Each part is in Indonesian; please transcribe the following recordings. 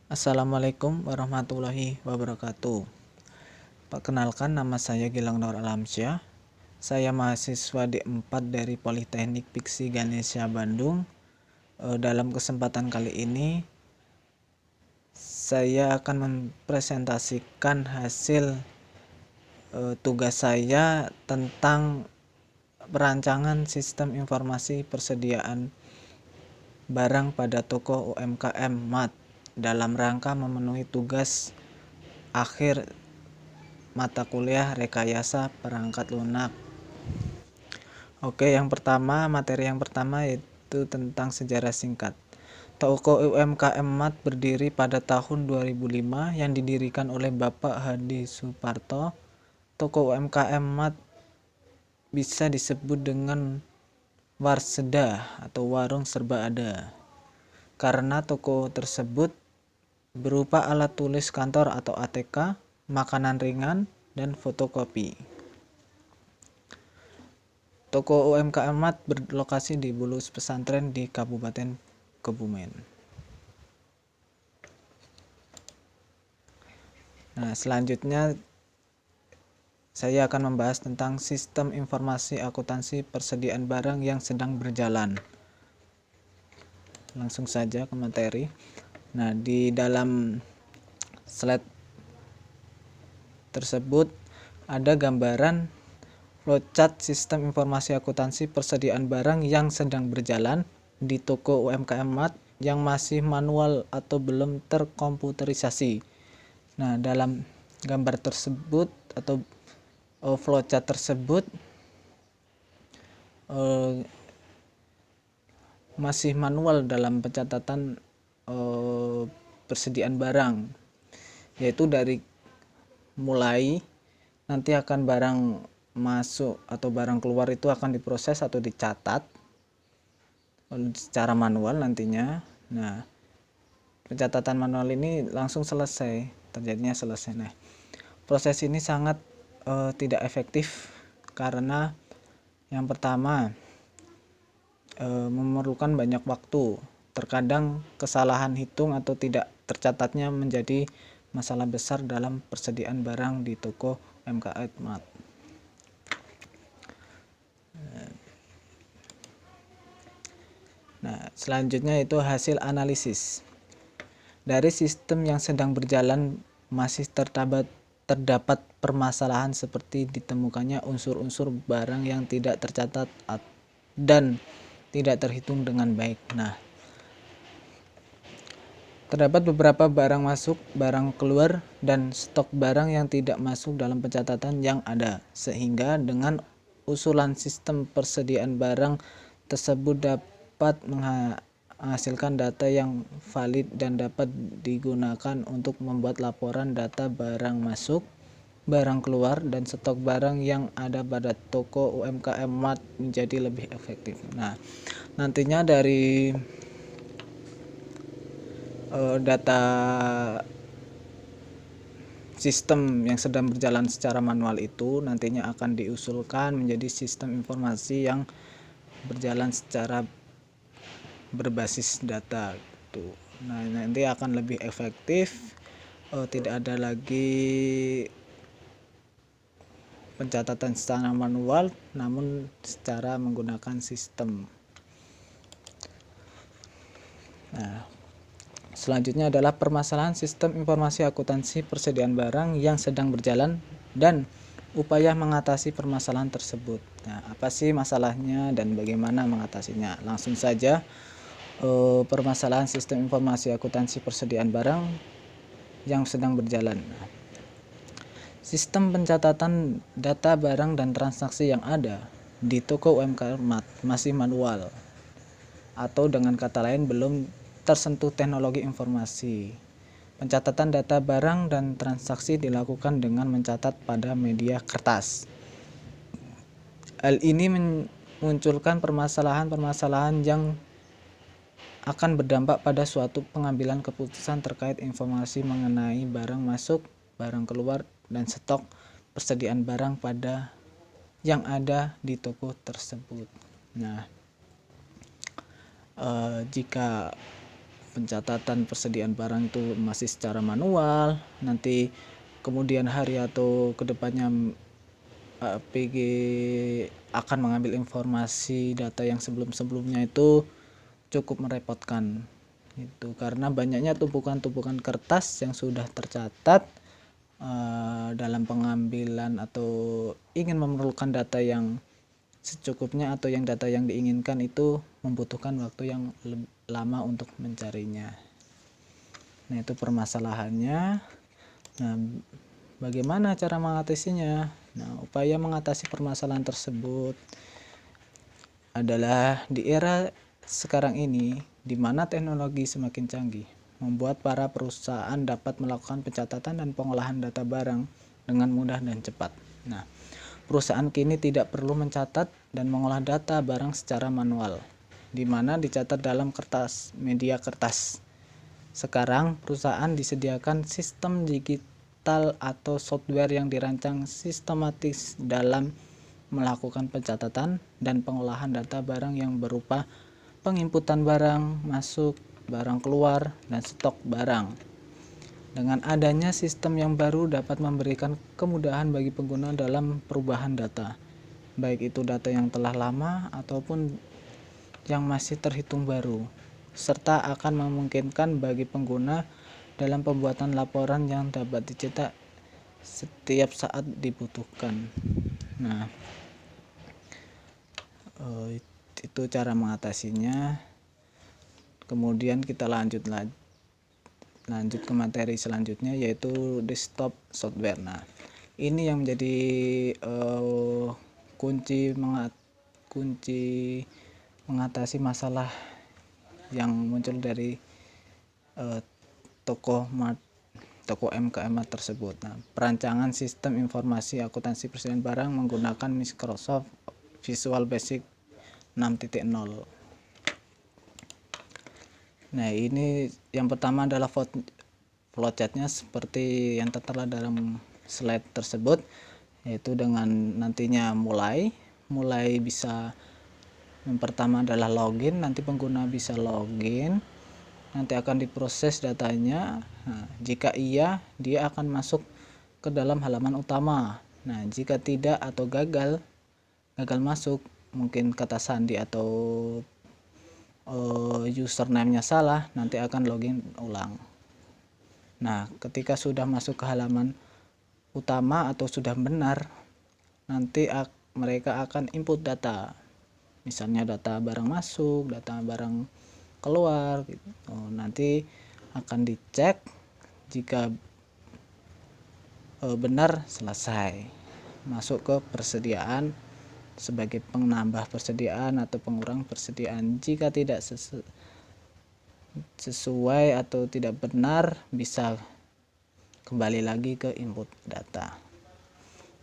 Assalamualaikum warahmatullahi wabarakatuh. Perkenalkan, nama saya Gilang Nur Alamsyah. Saya mahasiswa D4 dari Politeknik Piksi Ganesha Bandung. Dalam kesempatan kali ini saya akan mempresentasikan hasil tugas saya tentang perancangan sistem informasi persediaan barang pada toko UMKM MAT dalam rangka memenuhi tugas akhir mata kuliah rekayasa perangkat lunak. Oke, materi yang pertama yaitu tentang sejarah singkat. Toko UMKM MAT berdiri pada tahun 2005 yang didirikan oleh Bapak Hadi Suparto. Toko UMKM MAT bisa disebut dengan warseda atau warung serba ada, karena toko tersebut berupa alat tulis kantor atau ATK, makanan ringan, dan fotokopi. Toko UMKM MAT berlokasi di Bulus Pesantren di Kabupaten Kebumen. Nah, selanjutnya saya akan membahas tentang sistem informasi akuntansi persediaan barang yang sedang berjalan. Langsung saja ke materi. Nah, di dalam slide tersebut ada gambaran flowchart sistem informasi akuntansi persediaan barang yang sedang berjalan di toko UMKM MAT yang masih manual atau belum terkomputerisasi. Nah, dalam gambar tersebut atau flowchart tersebut masih manual dalam pencatatan persediaan barang, yaitu dari mulai nanti akan barang masuk atau barang keluar itu akan diproses atau dicatat secara manual nantinya. Nah, pencatatan manual ini langsung terjadinya selesai. Nah, proses ini sangat tidak efektif karena yang pertama memerlukan banyak waktu. Terkadang kesalahan hitung atau tidak tercatatnya menjadi masalah besar dalam persediaan barang di toko UMKM MAT. Nah, selanjutnya itu hasil analisis. Dari sistem yang sedang berjalan masih terdapat permasalahan seperti ditemukannya unsur-unsur barang yang tidak tercatat dan tidak terhitung dengan baik. Nah, terdapat beberapa barang masuk, barang keluar, dan stok barang yang tidak masuk dalam pencatatan yang ada, sehingga dengan usulan sistem persediaan barang tersebut dapat menghasilkan data yang valid dan dapat digunakan untuk membuat laporan data barang masuk, barang keluar, dan stok barang yang ada pada toko UMKM MAT menjadi lebih efektif. Nah, nantinya dari data sistem yang sedang berjalan secara manual itu nantinya akan diusulkan menjadi sistem informasi yang berjalan secara berbasis data gitu. Nah, nanti akan lebih efektif, tidak ada lagi pencatatan secara manual namun secara menggunakan sistem. Nah, selanjutnya adalah permasalahan sistem informasi akuntansi persediaan barang yang sedang berjalan dan upaya mengatasi permasalahan tersebut. Nah, apa sih masalahnya dan bagaimana mengatasinya? Langsung saja, permasalahan sistem informasi akuntansi persediaan barang yang sedang berjalan. Sistem pencatatan data barang dan transaksi yang ada di toko UMKM MAT masih manual, atau dengan kata lain belum tersentuh teknologi informasi. Pencatatan data barang dan transaksi dilakukan dengan mencatat pada media kertas. Hal ini memunculkan permasalahan-permasalahan yang akan berdampak pada suatu pengambilan keputusan terkait informasi mengenai barang masuk, barang keluar, dan stok persediaan barang pada yang ada di toko tersebut. Nah, jika pencatatan persediaan barang itu masih secara manual, nanti kemudian hari atau kedepannya PG akan mengambil informasi data yang sebelumnya itu cukup merepotkan itu, karena banyaknya tumpukan-tumpukan kertas yang sudah tercatat dalam pengambilan atau ingin memerlukan data yang secukupnya atau yang data yang diinginkan itu membutuhkan waktu yang lama untuk mencarinya. Nah, itu permasalahannya. Nah, bagaimana cara mengatasinya? Nah, upaya mengatasi permasalahan tersebut adalah di era sekarang ini di mana teknologi semakin canggih, membuat para perusahaan dapat melakukan pencatatan dan pengolahan data barang dengan mudah dan cepat. Nah, perusahaan kini tidak perlu mencatat dan mengolah data barang secara manual, di mana dicatat dalam media kertas. Sekarang, perusahaan disediakan sistem digital atau software yang dirancang sistematis dalam melakukan pencatatan dan pengolahan data barang yang berupa penginputan barang masuk, barang keluar, dan stok barang. Dengan adanya sistem yang baru dapat memberikan kemudahan bagi pengguna dalam perubahan data, baik itu data yang telah lama ataupun yang masih terhitung baru, serta akan memungkinkan bagi pengguna dalam pembuatan laporan yang dapat dicetak setiap saat dibutuhkan. Nah, itu cara mengatasinya. Kemudian kita lanjut ke materi selanjutnya, yaitu desktop software. Nah, ini yang menjadi kunci mengatasi masalah yang muncul dari toko MKMA tersebut. Nah, perancangan sistem informasi akuntansi persediaan barang menggunakan Microsoft Visual Basic 6.0. Nah, ini yang pertama adalah flowchartnya seperti yang tertera dalam slide tersebut, yaitu dengan nantinya mulai bisa, yang pertama adalah login, nanti pengguna bisa login, nanti akan diproses datanya. Nah, jika iya, dia akan masuk ke dalam halaman utama. Nah, jika tidak atau gagal masuk, mungkin kata sandi atau username-nya salah, nanti akan login ulang. Nah, ketika sudah masuk ke halaman utama atau sudah benar, nanti mereka akan input data, misalnya data barang masuk, data barang keluar gitu. Nanti akan dicek, jika benar, selesai, masuk ke persediaan sebagai penambah persediaan atau pengurang persediaan. Jika tidak sesuai atau tidak benar, bisa kembali lagi ke input data,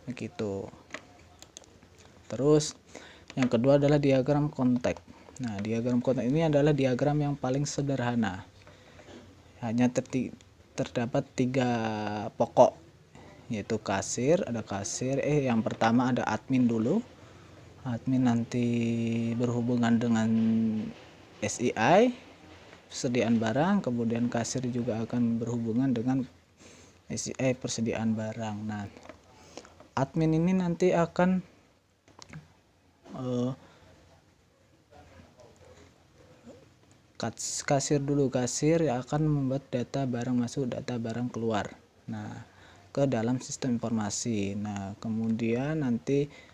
begitu. Terus yang kedua adalah diagram kontak. Nah, diagram kontak ini adalah diagram yang paling sederhana, hanya terdapat 3 pokok, yaitu kasir. Ada kasir, yang pertama ada admin dulu. Admin nanti berhubungan dengan SII, persediaan barang, kemudian kasir juga akan berhubungan dengan SII, persediaan barang. Nah, admin ini nanti akan kasir dulu. Kasir akan membuat data barang masuk, data barang keluar, nah, ke dalam sistem informasi. Nah, kemudian nanti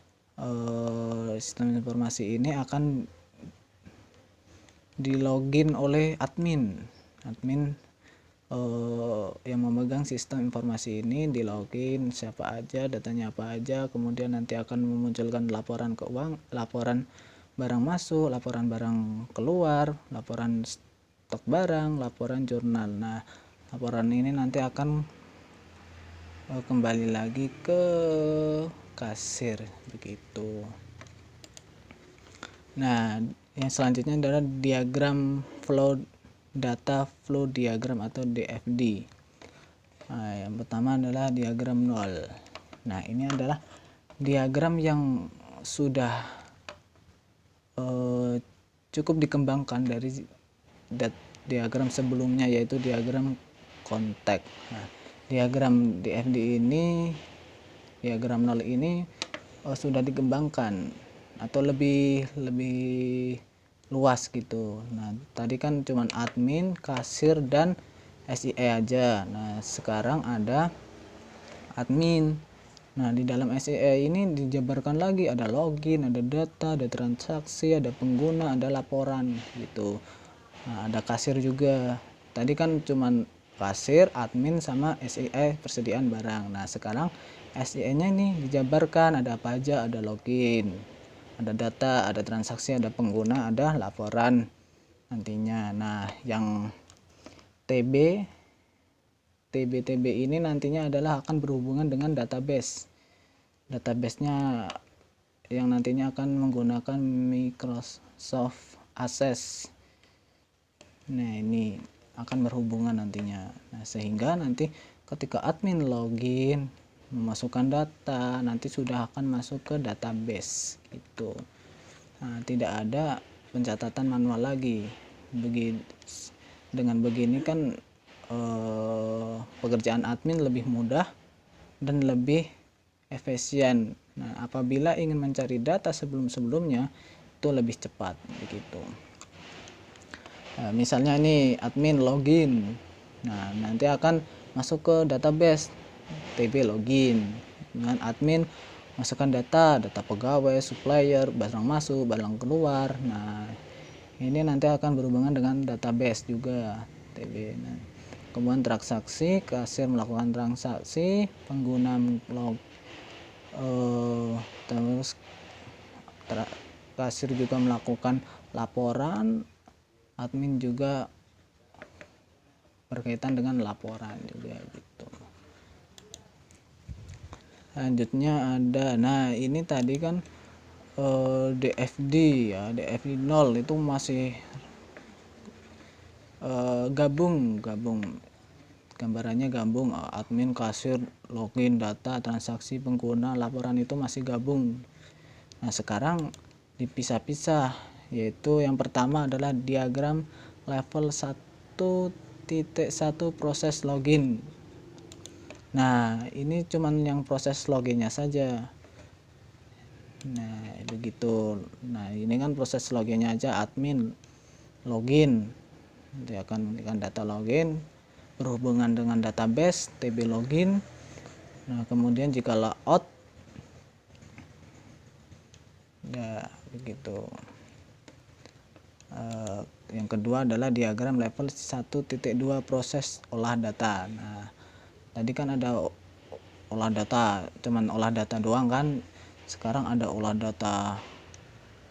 sistem informasi ini akan dilogin oleh admin yang memegang sistem informasi ini. Dilogin siapa aja, datanya apa aja, kemudian nanti akan memunculkan laporan keuangan, laporan barang masuk, laporan barang keluar, laporan stok barang, laporan jurnal. Nah, laporan ini nanti akan kembali lagi ke kasir, begitu. Nah, yang selanjutnya adalah diagram data flow diagram atau DFD. Nah, yang pertama adalah diagram 0. Nah, ini adalah diagram yang sudah cukup dikembangkan dari diagram sebelumnya, yaitu diagram kontak. Nah, diagram DFD ini, diagram 0 ini sudah dikembangkan atau lebih luas gitu. Nah, tadi kan cuman admin, kasir, dan SIE aja. Nah, sekarang ada admin. Nah, di dalam SIE ini dijabarkan lagi, ada login, ada data, ada transaksi, ada pengguna, ada laporan gitu. Nah, ada kasir juga. Tadi kan cuman kasir, admin, sama SIE persediaan barang. Nah, sekarang SIE-nya ini dijabarkan, ada apa aja, ada login, ada data, ada transaksi, ada pengguna, ada laporan nantinya. Nah, yang TB ini nantinya adalah akan berhubungan dengan database. Database-nya yang nantinya akan menggunakan Microsoft Access. Nah, ini akan berhubungan nantinya. Nah, sehingga nanti ketika admin login memasukkan data, nanti sudah akan masuk ke database gitu. Nah, tidak ada pencatatan manual lagi. Dengan begini kan pekerjaan admin lebih mudah dan lebih efisien. Nah, apabila ingin mencari data sebelum-sebelumnya itu lebih cepat begitu. Nah, misalnya ini admin login. Nah, nanti akan masuk ke database TB login. Dengan admin masukkan data pegawai, supplier, barang masuk, barang keluar. Nah, ini nanti akan berhubungan dengan database juga TB. Nah, kemudian transaksi, kasir melakukan transaksi, pengguna terus kasir juga melakukan laporan, admin juga berkaitan dengan laporan juga gitu. Selanjutnya ada, nah ini tadi kan DFD ya, DFD 0 itu masih gabung gambarannya gabung, admin, kasir, login, data, transaksi, pengguna, laporan itu masih gabung. Nah, sekarang dipisah-pisah, yaitu yang pertama adalah diagram level 1.1 proses login. Nah, ini cuman yang proses loginnya saja. Nah, begitu. Nah, ini kan proses loginnya aja, admin login, dia akan memberikan data login berhubungan dengan database TB login. Nah, kemudian jika layout ya begitu. Yang kedua adalah diagram level 1.2 proses olah data. Nah, tadi kan ada olah data, cuman olah data doang kan. Sekarang ada olah data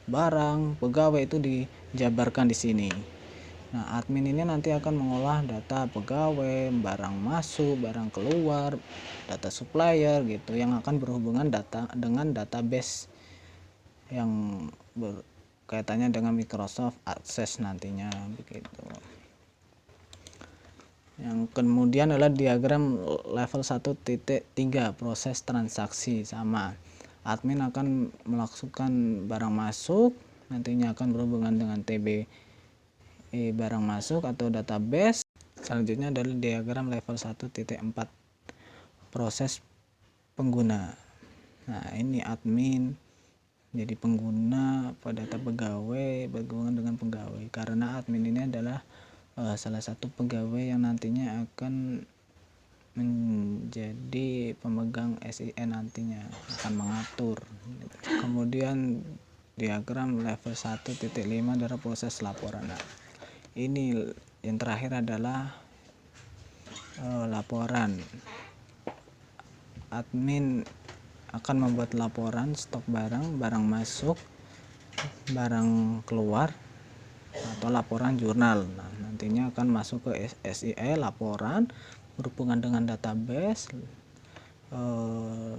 barang, pegawai, itu dijabarkan di sini. Nah, admin ini nanti akan mengolah data pegawai, barang masuk, barang keluar, data supplier gitu, yang akan berhubungan dengan database yang berkaitannya dengan Microsoft Access nantinya begitu. Yang kemudian adalah diagram level 1.3 proses transaksi. Sama, admin akan melakukan barang masuk, nantinya akan berhubungan dengan TB barang masuk atau database. Selanjutnya adalah diagram level 1.4 proses pengguna. Nah, ini admin jadi pengguna pada data pegawai berhubungan dengan pegawai, karena admin ini adalah salah satu pegawai yang nantinya akan menjadi pemegang SIE, nantinya akan mengatur. Kemudian diagram level 1.5 adalah proses laporan. Nah, ini yang terakhir adalah laporan. Admin akan membuat laporan stok barang, barang masuk, barang keluar, atau laporan jurnal. Nah, nantinya akan masuk ke SIE laporan berhubungan dengan database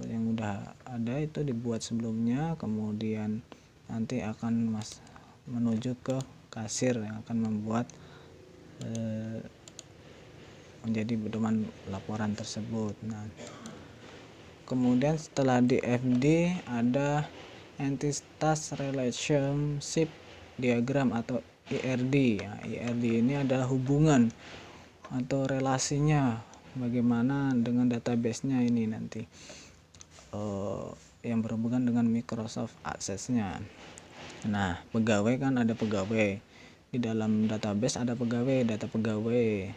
yang udah ada itu dibuat sebelumnya, kemudian nanti akan menuju ke kasir yang akan membuat menjadi pedoman laporan tersebut. Nah, kemudian setelah DFD ada entitas relationship diagram atau IRD. Nah, IRD ini adalah hubungan atau relasinya bagaimana dengan database-nya ini nanti yang berhubungan dengan Microsoft Access-nya. Nah, pegawai kan ada pegawai di dalam database, ada pegawai, data pegawai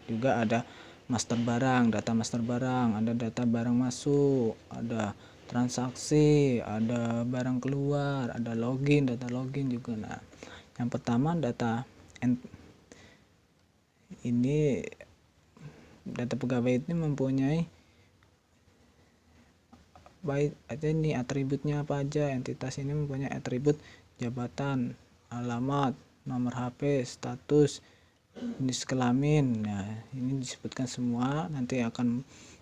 juga, ada master barang, data master barang, ada data barang masuk, ada transaksi, ada barang keluar, ada login, data login juga. Nah, yang pertama ini data pegawai ini mempunyai baik aja ini atributnya apa aja. Entitas ini mempunyai atribut jabatan, alamat, nomor HP, status, jenis kelamin. Nah, ini disebutkan semua, nanti akan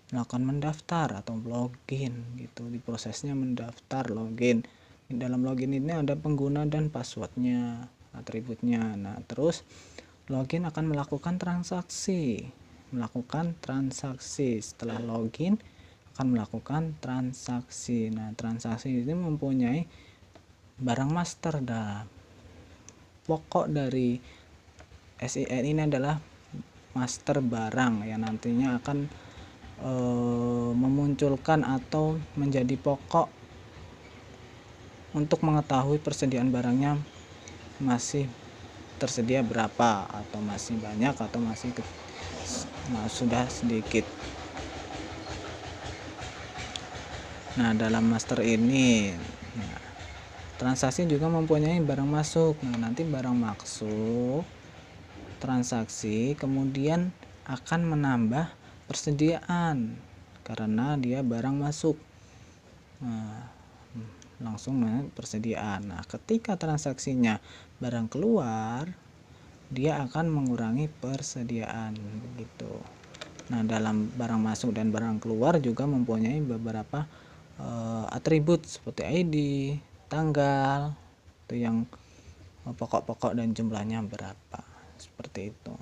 melakukan mendaftar atau login gitu. Di prosesnya mendaftar, login. Di dalam login ini ada pengguna dan passwordnya, atributnya. Nah, terus login akan melakukan transaksi. Setelah login akan melakukan transaksi. Nah, transaksi ini mempunyai barang master. Pokok dari SIN ini adalah master barang yang nantinya akan memunculkan atau menjadi pokok untuk mengetahui persediaan barangnya masih tersedia berapa, atau masih banyak, atau masih sudah sedikit. Nah, dalam master ini transaksi juga mempunyai barang masuk. Nah, nanti barang masuk transaksi kemudian akan menambah persediaan karena dia barang masuk. Nah, langsung persediaan. Nah, ketika transaksinya barang keluar, dia akan mengurangi persediaan begitu. Nah, dalam barang masuk dan barang keluar juga mempunyai beberapa atribut seperti ID, tanggal, itu yang pokok-pokok dan jumlahnya berapa, seperti itu.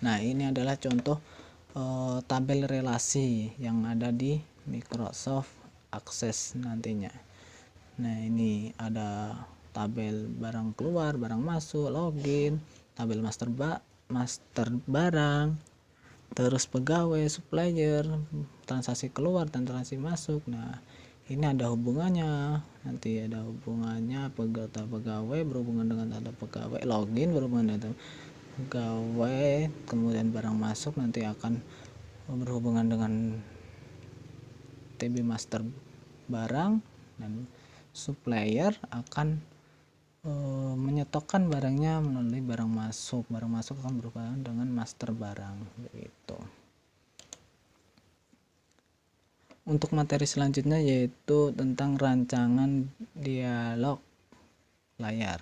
Nah, ini adalah contoh tabel relasi yang ada di Microsoft Access nantinya. Nah, ini ada tabel barang keluar, barang masuk, login, tabel master barang, terus pegawai, supplier, transaksi keluar dan transaksi masuk. Nah, ini ada hubungannya, nanti ada hubungannya data pegawai berhubungan dengan data pegawai, login berhubungan dengan data pegawai, kemudian barang masuk nanti akan berhubungan dengan TB master barang, dan supplier akan menyetokkan barangnya melalui barang masuk akan berhubungan dengan master barang begitu. Untuk materi selanjutnya yaitu tentang rancangan dialog layar.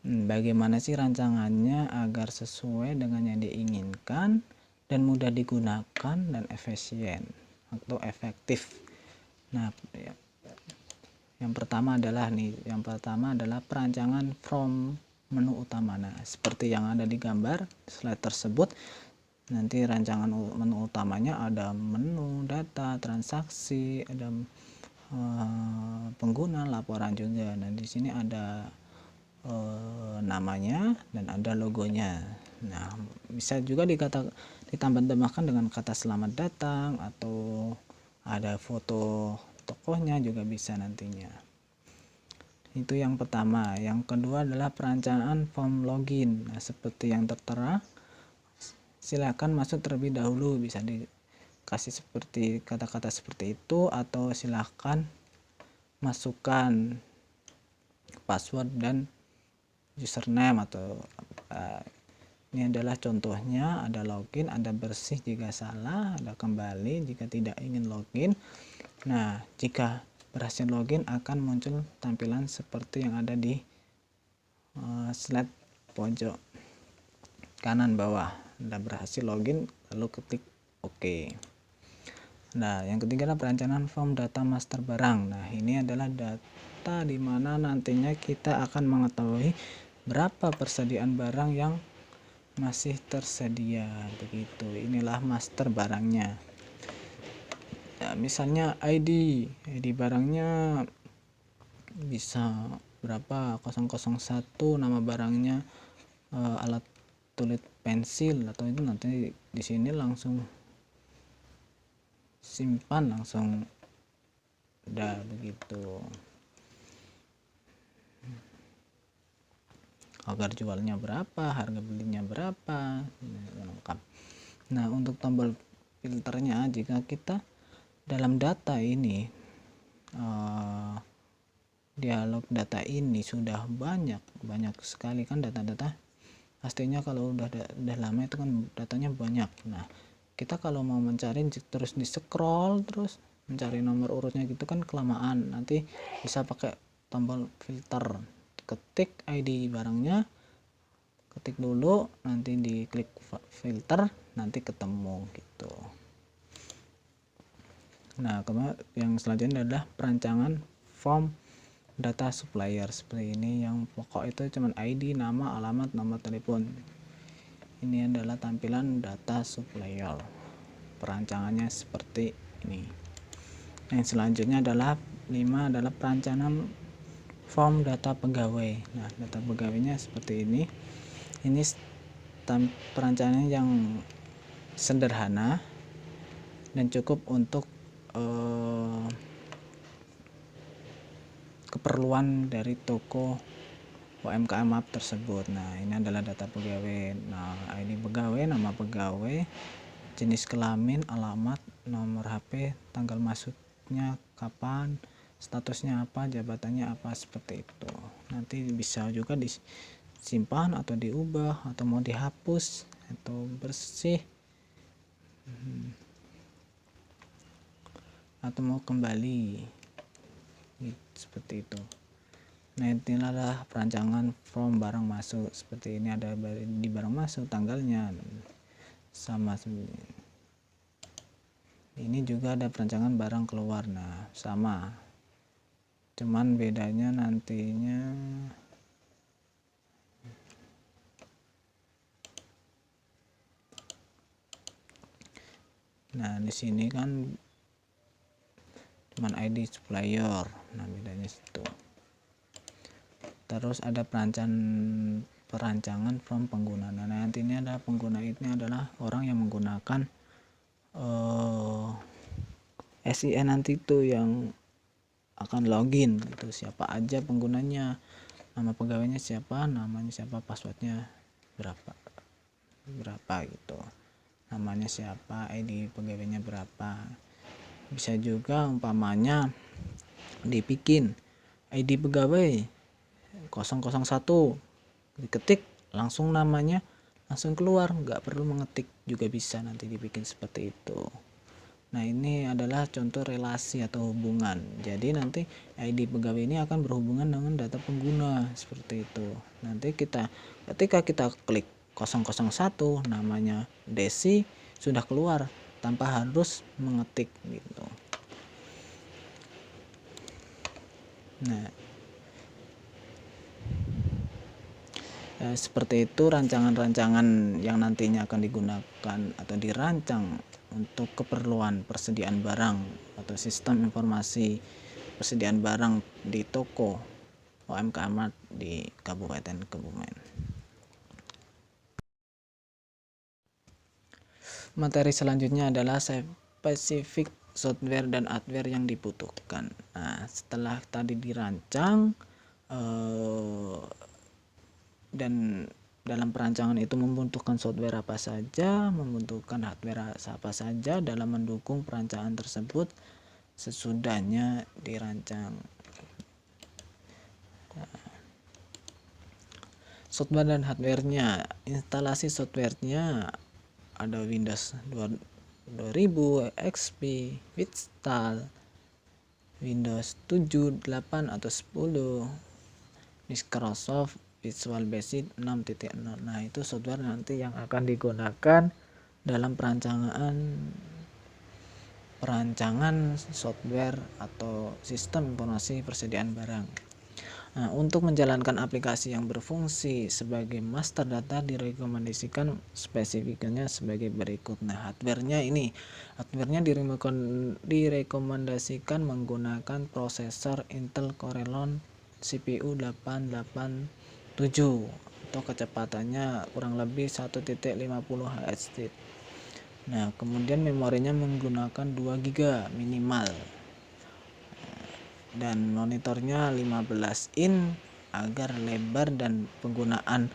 Bagaimana sih rancangannya agar sesuai dengan yang diinginkan dan mudah digunakan dan efisien atau efektif. Nah, yang pertama adalah perancangan from menu utama. Nah, seperti yang ada di gambar slide tersebut, nanti rancangan menu utamanya ada menu, data, transaksi, ada pengguna, laporan juga. Nah, di sini ada namanya dan ada logonya. Nah, bisa juga ditambah-tambahkan dengan kata selamat datang, atau ada foto tokohnya juga bisa nantinya. Itu yang pertama. Yang kedua adalah perancangan form login. Nah, seperti yang tertera, silakan masuk terlebih dahulu, bisa dikasih seperti kata-kata seperti itu, atau silakan masukkan password dan username atau ini adalah contohnya. Ada login, ada bersih jika salah, ada kembali jika tidak ingin login. Nah, jika berhasil login akan muncul tampilan seperti yang ada di slide pojok kanan bawah. Sudah berhasil login, lalu ketik OK. Nah, yang ketiga adalah perancangan form data master barang. Nah, ini adalah data di mana nantinya kita akan mengetahui berapa persediaan barang yang masih tersedia begitu. Inilah master barangnya. Nah, misalnya ID barangnya bisa berapa 001 nama barangnya alat tulis pensil atau itu, nanti di sini langsung simpan langsung udah begitu. Harga jualnya berapa, harga belinya berapa, lengkap. Nah, untuk tombol filternya, jika kita dalam data ini dialog data ini sudah banyak sekali kan data-data, pastinya kalau udah lama itu kan datanya banyak. Nah, kita kalau mau mencari terus di scroll terus mencari nomor urutnya gitu kan kelamaan, nanti bisa pakai tombol filter, ketik ID barangnya, ketik dulu, nanti diklik filter, nanti ketemu gitu. Nah, yang selanjutnya adalah perancangan form data supplier. Seperti ini, yang pokok itu cuman ID, nama, alamat, nomor telepon. Ini adalah tampilan data supplier, perancangannya seperti ini. Yang selanjutnya adalah 5 adalah perancangan form data pegawai. Nah, data pegawainya seperti ini. Ini perancangan yang sederhana dan cukup untuk keperluan dari toko UMKM MAP tersebut. Nah, ini adalah data pegawai. Nah, ID pegawai, nama pegawai, jenis kelamin, alamat, nomor HP, tanggal masuknya kapan, statusnya apa, jabatannya apa, seperti itu. Nanti bisa juga disimpan atau diubah, atau mau dihapus atau bersih, atau mau kembali, seperti itu. Nah, inilah perancangan form barang masuk. Seperti ini, ada di barang masuk tanggalnya sama. Ini juga ada perancangan barang keluar. Nah, sama, cuman bedanya nantinya di sini kan cuman ID supplier. Nah, bedanya situ. Terus ada perancangan form pengguna. Nah, nanti ini ada pengguna, ini adalah orang yang menggunakan SIN nanti itu yang akan login itu, siapa aja penggunanya, nama pegawainya siapa, namanya siapa, passwordnya berapa gitu, namanya siapa, ID pegawainya berapa. Bisa juga umpamanya dibikin ID pegawai 001, diketik langsung namanya langsung keluar, nggak perlu mengetik juga bisa, nanti dibikin seperti itu. Nah, ini adalah contoh relasi atau hubungan. Jadi nanti ID pegawai ini akan berhubungan dengan data pengguna, seperti itu. Nanti ketika kita klik 001, namanya Desi, sudah keluar tanpa harus mengetik gitu. Nah, seperti itu rancangan-rancangan yang nantinya akan digunakan atau dirancang untuk keperluan persediaan barang atau sistem informasi persediaan barang di toko UMKM di Kabupaten Kebumen. Materi selanjutnya adalah spesifik software dan hardware yang dibutuhkan. Nah, setelah tadi dirancang dan dalam perancangan itu membutuhkan software apa saja, membutuhkan hardware apa saja dalam mendukung perancangan tersebut sesudahnya dirancang. Software dan hardwarenya, instalasi softwarenya ada Windows 2000, XP, Vista, Windows 7, 8 atau 10, Microsoft Visual Basic 6.0. Nah, itu software nanti yang akan digunakan dalam perancangan software atau sistem informasi persediaan barang. Nah, untuk menjalankan aplikasi yang berfungsi sebagai master data direkomendasikan spesifikasinya sebagai berikut. Nah, hardwarenya direkomendasikan menggunakan prosesor Intel Core Xeon CPU 887 atau kecepatannya kurang lebih 1.50 Hz. Nah, kemudian memorinya menggunakan 2 GB minimal. Dan monitornya 15 in agar lebar dan penggunaan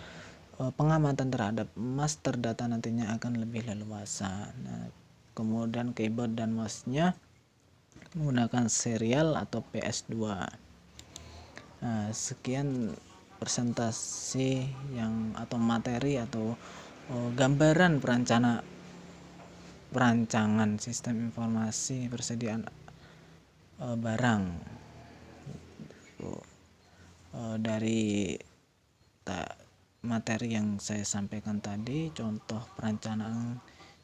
pengamatan terhadap master data nantinya akan lebih leluasa. Nah, kemudian keyboard dan mouse-nya menggunakan serial atau PS2. Nah, sekian presentasi yang atau materi atau gambaran perancangan sistem informasi persediaan barang dari materi yang saya sampaikan tadi. Contoh perencanaan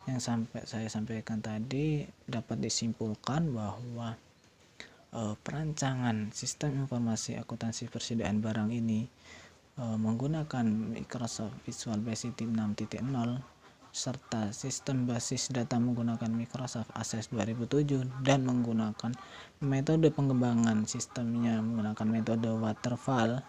yang saya sampaikan tadi dapat disimpulkan bahwa perancangan sistem informasi akuntansi persediaan barang ini menggunakan Microsoft Visual Basic 6.0 serta sistem basis data menggunakan Microsoft Access 2007 dan menggunakan metode pengembangan sistemnya menggunakan metode waterfall.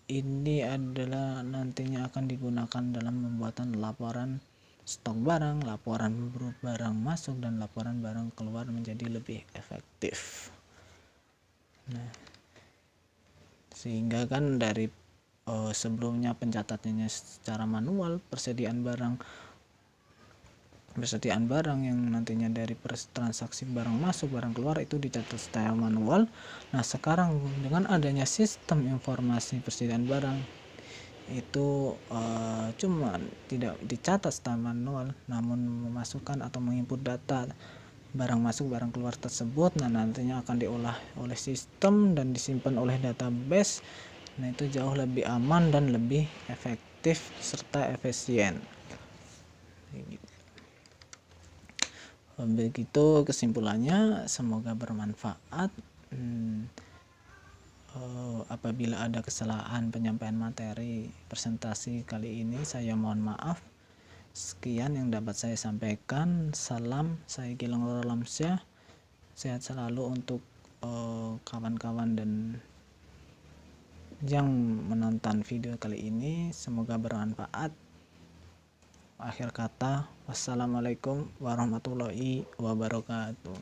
Ini adalah nantinya akan digunakan dalam pembuatan laporan stok barang, laporan barang masuk, dan laporan barang keluar menjadi lebih efektif. Nah, sehingga kan dari sebelumnya pencatatannya secara manual, persediaan barang yang nantinya dari transaksi barang masuk barang keluar itu dicatat secara manual. Nah, sekarang dengan adanya sistem informasi persediaan barang itu cuma tidak dicatat secara manual, namun memasukkan atau menginput data barang masuk barang keluar tersebut. Nah, nantinya akan diolah oleh sistem dan disimpan oleh database. Nah, itu jauh lebih aman dan lebih efektif serta efisien. Begitu kesimpulannya, semoga bermanfaat. Apabila ada kesalahan penyampaian materi presentasi kali ini, saya mohon maaf. Sekian yang dapat saya sampaikan. Salam, saya Gilang Rolamsyah. Sehat selalu untuk kawan-kawan dan yang menonton video kali ini. Semoga bermanfaat. Akhir kata, wassalamualaikum warahmatullahi wabarakatuh.